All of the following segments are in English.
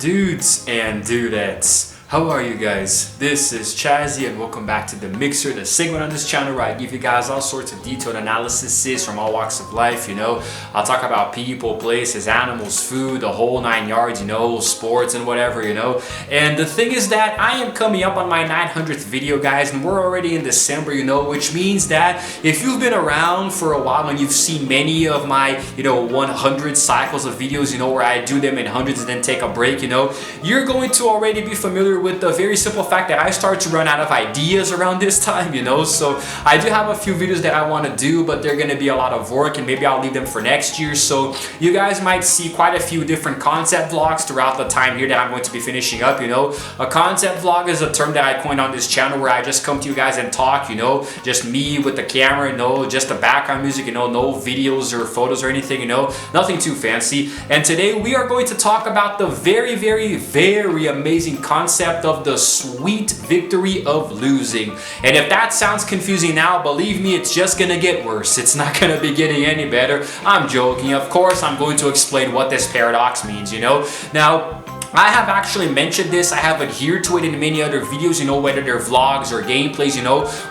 Dudes and dudettes, how are you guys? This is Chazzy and welcome back to The Mixer, the segment on this channel where I give you guys all sorts of detailed analyses from all walks of life, I'll talk about people, places, animals, food, the whole 9 yards, sports and whatever, And the thing is that I am coming up on my 900th video, guys, and we're already in December, which means that if you've been around for a while and you've seen many of my, 100 cycles of videos, where I do them in hundreds and then take a break, you're going to already be familiar with the very simple fact that I start to run out of ideas around this time, so I do have a few videos that I want to do, but they're going to be a lot of work and maybe I'll leave them for next year. So you guys might see quite a few different concept vlogs throughout the time here that I'm going to be finishing up. A concept vlog is a term that I coined on this channel where I just come to you guys and talk, just me with the camera, just the background music, no videos or photos or anything, nothing too fancy. And today we are going to talk about the very, very, very amazing concept of the sweet victory of losing. And if that sounds confusing now, believe me, it's just gonna get worse. It's not gonna be getting any better. I'm joking. Of course, I'm going to explain what this paradox means, Now, I have actually mentioned this, I have adhered to it in many other videos, whether they're vlogs or gameplays,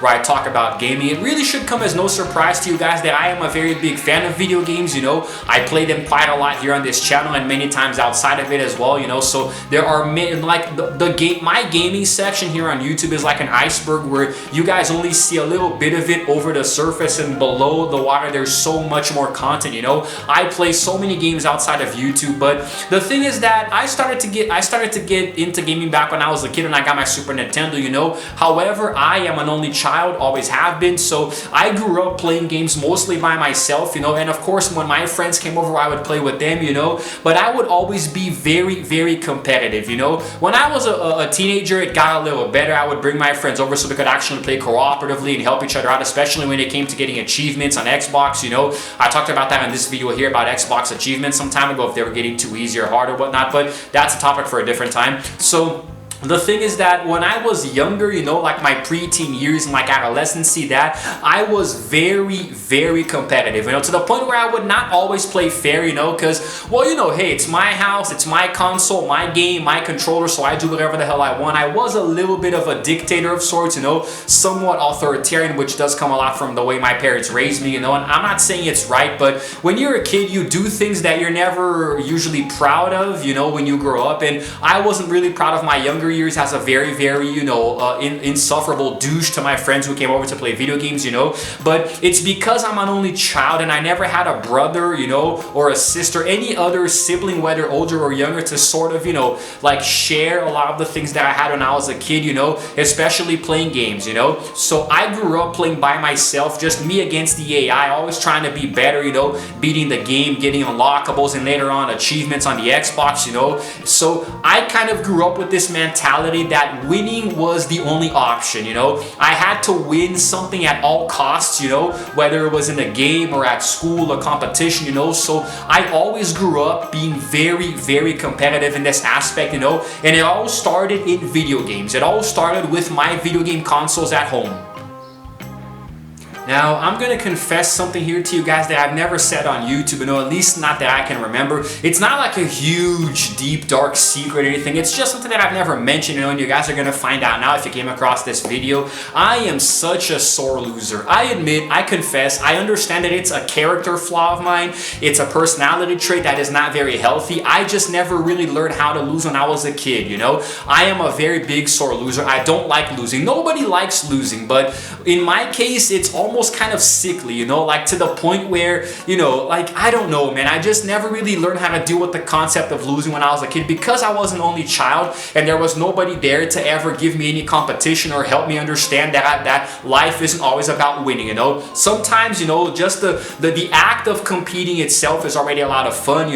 where I talk about gaming. It really should come as no surprise to you guys that I am a very big fan of video games, I play them quite a lot here on this channel and many times outside of it as well, so there are like my gaming section here on YouTube is like an iceberg where you guys only see a little bit of it over the surface, and below the water there's so much more content, I play so many games outside of YouTube, but the thing is that I started to get into gaming back when I was a kid and I got my Super Nintendo, However, I am an only child, always have been, so I grew up playing games mostly by myself, and of course when my friends came over I would play with them, but I would always be very, very competitive, When I was a teenager, it got a little better. I would bring my friends over so we could actually play cooperatively and help each other out, especially when it came to getting achievements on Xbox, I talked about that in this video here about Xbox achievements some time ago, if they were getting too easy or hard or whatnot, but that's a topic for a different time. So the thing is that when I was younger, like my preteen years and like adolescency, that I was very, very competitive, to the point where I would not always play fair, because, well, hey, it's my house, it's my console, my game, my controller, so I do whatever the hell I want. I was a little bit of a dictator of sorts, somewhat authoritarian, which does come a lot from the way my parents raised me, and I'm not saying it's right, but when you're a kid, you do things that you're never usually proud of, when you grow up, and I wasn't really proud of my younger years as a very, very, insufferable douche to my friends who came over to play video games, but it's because I'm an only child and I never had a brother, or a sister, any other sibling, whether older or younger, to sort of, like share a lot of the things that I had when I was a kid, especially playing games, So I grew up playing by myself, just me against the AI, always trying to be better, beating the game, getting unlockables, and later on achievements on the Xbox, So I kind of grew up with this mentality that winning was the only option, I had to win something at all costs, whether it was in a game or at school, a competition, so I always grew up being very, very competitive in this aspect, and it all started in video games. It all started with my video game consoles at home. Now, I'm going to confess something here to you guys that I've never said on YouTube, at least not that I can remember. It's not like a huge, deep, dark secret or anything. It's just something that I've never mentioned, and you guys are going to find out now if you came across this video. I am such a sore loser. I admit, I confess, I understand that it's a character flaw of mine. It's a personality trait that is not very healthy. I just never really learned how to lose when I was a kid, I am a very big sore loser. I don't like losing. Nobody likes losing, but in my case, it's almost kind of sickly, like to the point where, like, I don't know, man, I just never really learned how to deal with the concept of losing when I was a kid because I was an only child and there was nobody there to ever give me any competition or help me understand that life isn't always about winning, Sometimes, just the act of competing itself is already a lot of fun,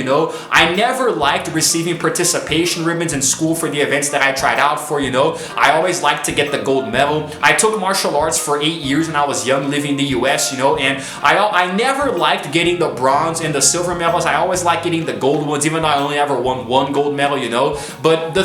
I never liked receiving participation ribbons in school for the events that I tried out for, I always liked to get the gold medal. I took martial arts for 8 years when I was young, living in the US, you know, and I never liked getting the bronze and the silver medals. I always liked getting the gold ones, even though I only ever won one gold medal, you know, but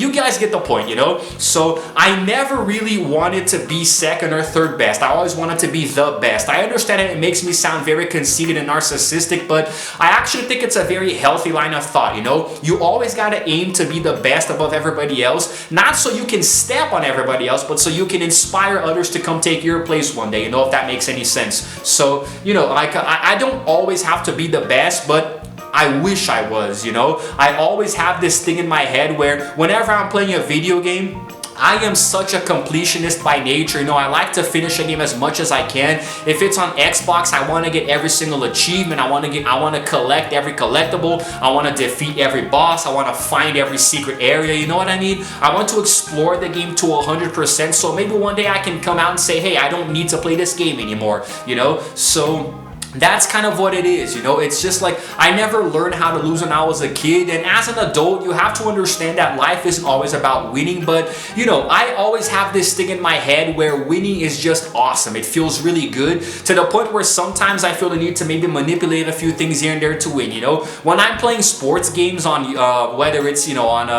you guys get the point, you know. So I never really wanted to be second or third best. I always wanted to be the best. I understand it makes me sound very conceited and narcissistic, but I actually think it's a very healthy line of thought, you know. You always got to aim to be the best above everybody else, not so you can step on everybody else, but so you can inspire others to come take your place one day, you know, if that makes any sense. So, you know, like I don't always have to be the best, but I wish I was, you know. I always have this thing in my head where whenever I'm playing a video game, I am such a completionist by nature, you know. I like to finish a game as much as I can. If it's on Xbox, I want to get every single achievement. I want to collect every collectible. I want to defeat every boss. I want to find every secret area, you know what I mean? I want to explore the game to 100%, so maybe one day I can come out and say, hey, I don't need to play this game anymore, you know? So that's kind of what it is, you know. It's just like I never learned how to lose when I was a kid, and as an adult you have to understand that life isn't always about winning. But you know, I always have this thing in my head where winning is just awesome. It feels really good, to the point where sometimes I feel the need to maybe manipulate a few things here and there to win, you know. When I'm playing sports games on whether it's, you know, on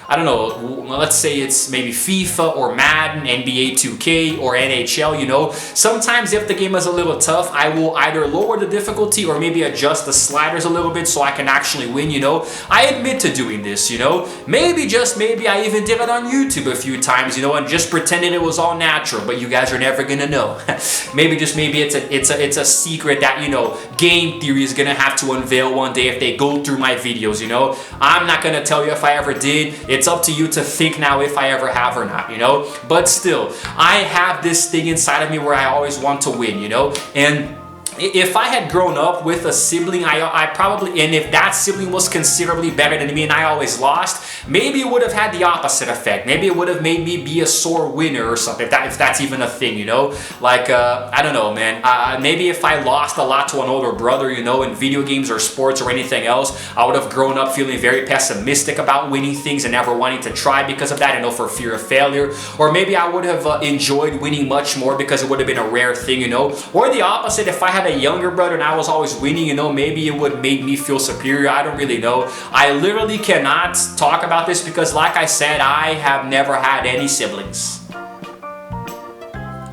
I don't know, let's say it's maybe FIFA or Madden, NBA 2K or NHL, you know, sometimes if the game is a little tough, I will either lower the difficulty or maybe adjust the sliders a little bit so I can actually win, you know. I admit to doing this, you know. Maybe, just maybe, I even did it on YouTube a few times, you know, and just pretending it was all natural, but you guys are never gonna know. maybe it's a secret that, you know, game theory is gonna have to unveil one day if they go through my videos, you know. I'm not gonna tell you if I ever did. It's up to you to think now if I ever have or not, you know. But still, I have this thing inside of me where I always want to win, you know. And if I had grown up with a sibling, I probably, and if that sibling was considerably better than me and I always lost, maybe it would have had the opposite effect. Maybe it would have made me be a sore winner or something, if that's even a thing, you know. Like, I don't know, man. Maybe if I lost a lot to an older brother, you know, in video games or sports or anything else, I would have grown up feeling very pessimistic about winning things and never wanting to try because of that, you know, for fear of failure. Or maybe I would have enjoyed winning much more because it would have been a rare thing, you know. Or the opposite, if I had a younger brother and I was always winning, you know, maybe it would make me feel superior. I don't really know. I literally cannot talk about this because, like I said, I have never had any siblings.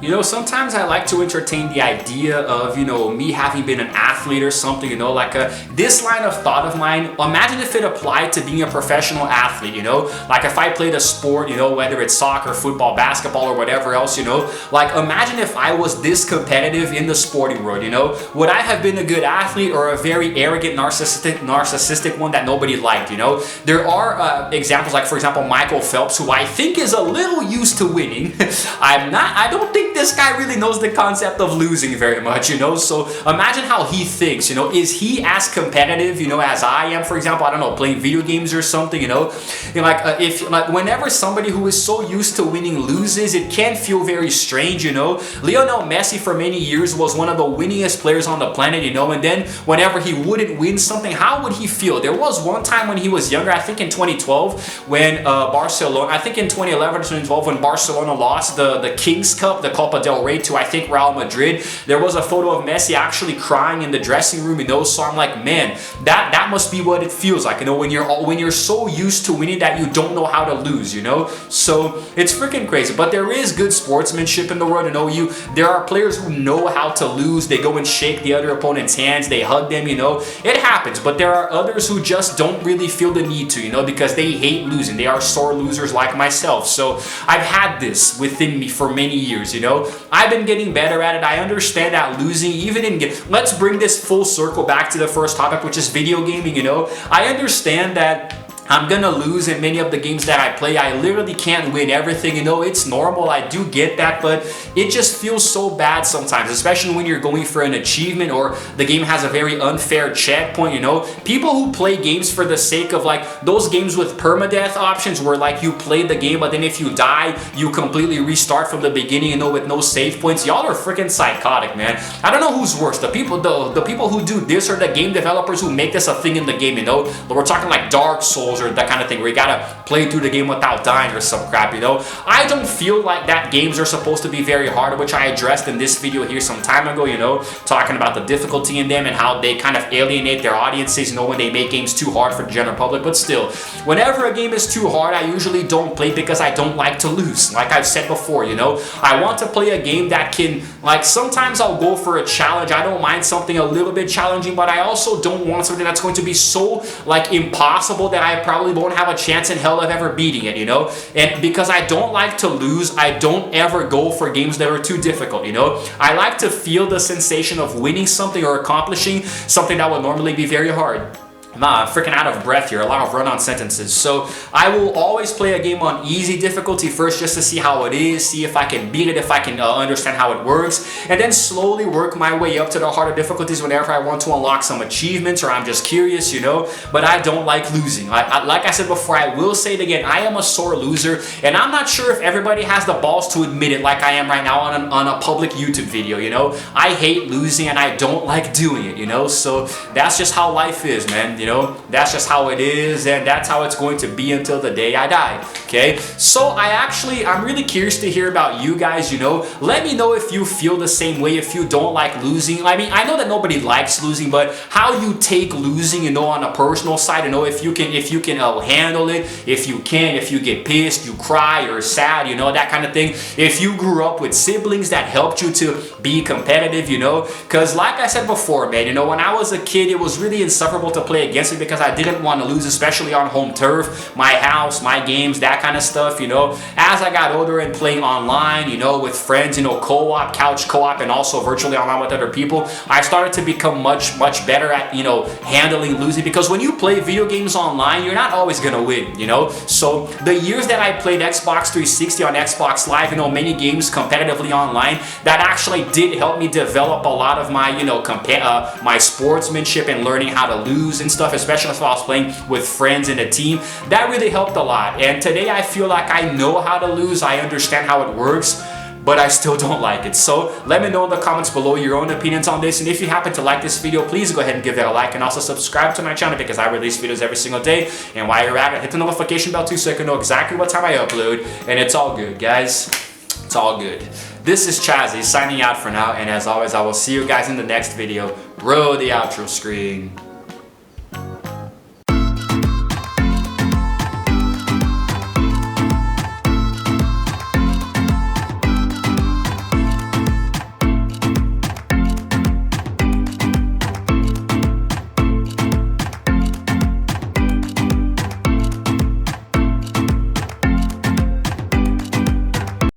You know, sometimes I like to entertain the idea of, you know, me having been an athlete or something, you know, like this line of thought of mine. Imagine if it applied to being a professional athlete, you know, like if I played a sport, you know, whether it's soccer, football, basketball, or whatever else, you know, like imagine if I was this competitive in the sporting world, you know, would I have been a good athlete or a very arrogant, narcissistic one that nobody liked, you know? There are examples like, for example, Michael Phelps, who I think is a little used to winning. I don't think this guy really knows the concept of losing very much, you know. So imagine how he thinks, you know. Is he as competitive, you know, as I am, for example, I don't know, playing video games or something, you know? You know, like if like whenever somebody who is so used to winning loses, it can feel very strange, you know. Lionel Messi for many years was one of the winningest players on the planet, you know, and then whenever he wouldn't win something, how would he feel? There was one time when he was younger, I think in 2012, when Barcelona, I think in 2011 or 2012, when Barcelona lost the Kings Cup, the Copa del Rey, to I think Real Madrid, there was a photo of Messi actually crying in the dressing room, you know. So I'm like, man, that must be what it feels like, you know, when you're so used to winning that you don't know how to lose, you know. So it's freaking crazy. But there is good sportsmanship in the world, you know. There are players who know how to lose. They go and shake the other opponent's hands, they hug them, you know. It happens. But there are others who just don't really feel the need to, you know, because they hate losing. They are sore losers like myself. So I've had this within me for many years, you know. I've been getting better at it. I understand that losing, even in let's bring this full circle back to the first topic, which is video gaming, you know. I understand that I'm gonna lose in many of the games that I play. I literally can't win everything, you know. It's normal, I do get that, but it just feels so bad sometimes, especially when you're going for an achievement or the game has a very unfair checkpoint, you know. People who play games for the sake of like those games with permadeath options where like you play the game but then if you die you completely restart from the beginning, you know, with no save points. Y'all are freaking psychotic, man. I don't know who's worse, the people who do this or the game developers who make this a thing in the game, you know. We're talking like Dark Souls or that kind of thing where you gotta play through the game without dying or some crap, you know. I don't feel like that games are supposed to be very hard, which I addressed in this video here some time ago, you know, talking about the difficulty in them and how they kind of alienate their audiences, you know, when they make games too hard for the general public. But still, whenever a game is too hard, I usually don't play because I don't like to lose. Like I've said before, you know, I want to play a game that can, like, sometimes I'll go for a challenge. I don't mind something a little bit challenging, but I also don't want something that's going to be so, like, impossible that I probably won't have a chance in hell of ever beating it, you know. And because I don't like to lose, I don't ever go for games that are too difficult, you know. I like to feel the sensation of winning something or accomplishing something that would normally be very hard. I'm freaking out of breath here, a lot of run-on sentences. So I will always play a game on easy difficulty first just to see how it is, see if I can beat it, if I can understand how it works, and then slowly work my way up to the harder difficulties whenever I want to unlock some achievements or I'm just curious, you know. But I don't like losing. Like I said before, I will say it again, I am a sore loser, and I'm not sure if everybody has the balls to admit it like I am right now on a public YouTube video, you know. I hate losing and I don't like doing it, you know. So that's just how life is, man. You know, that's just how it is, and that's how it's going to be until the day I die. Okay, so I'm really curious to hear about you guys. You know, let me know if you feel the same way, if you don't like losing. I mean, I know that nobody likes losing, but how you take losing, you know, on a personal side, you know, if you can handle it, if you get pissed, you cry, you're sad, you know, that kind of thing. If you grew up with siblings that helped you to be competitive, you know, because like I said before, man, you know, when I was a kid, it was really insufferable to play against it because I didn't want to lose, especially on home turf, my house, my games, that kind of stuff, you know. As I got older and playing online, you know, with friends, you know, co-op, couch co-op, and also virtually online with other people, I started to become much better at, you know, handling losing, because when you play video games online, you're not always gonna win, you know. So the years that I played Xbox 360 on Xbox Live, you know, many games competitively online, that actually did help me develop a lot of my, you know, my sportsmanship and learning how to lose and stuff, especially if I was playing with friends in a team. That really helped a lot. And today I feel like I know how to lose, I understand how it works, but I still don't like it. So let me know in the comments below your own opinions on this, and if you happen to like this video, please go ahead and give that a like, and also subscribe to my channel because I release videos every single day. And while you're at it, hit the notification bell too so you can know exactly what time I upload, and it's all good, guys. It's all good. This is Chazzy signing out for now, and as always, I will see you guys in the next video. Roll the outro screen.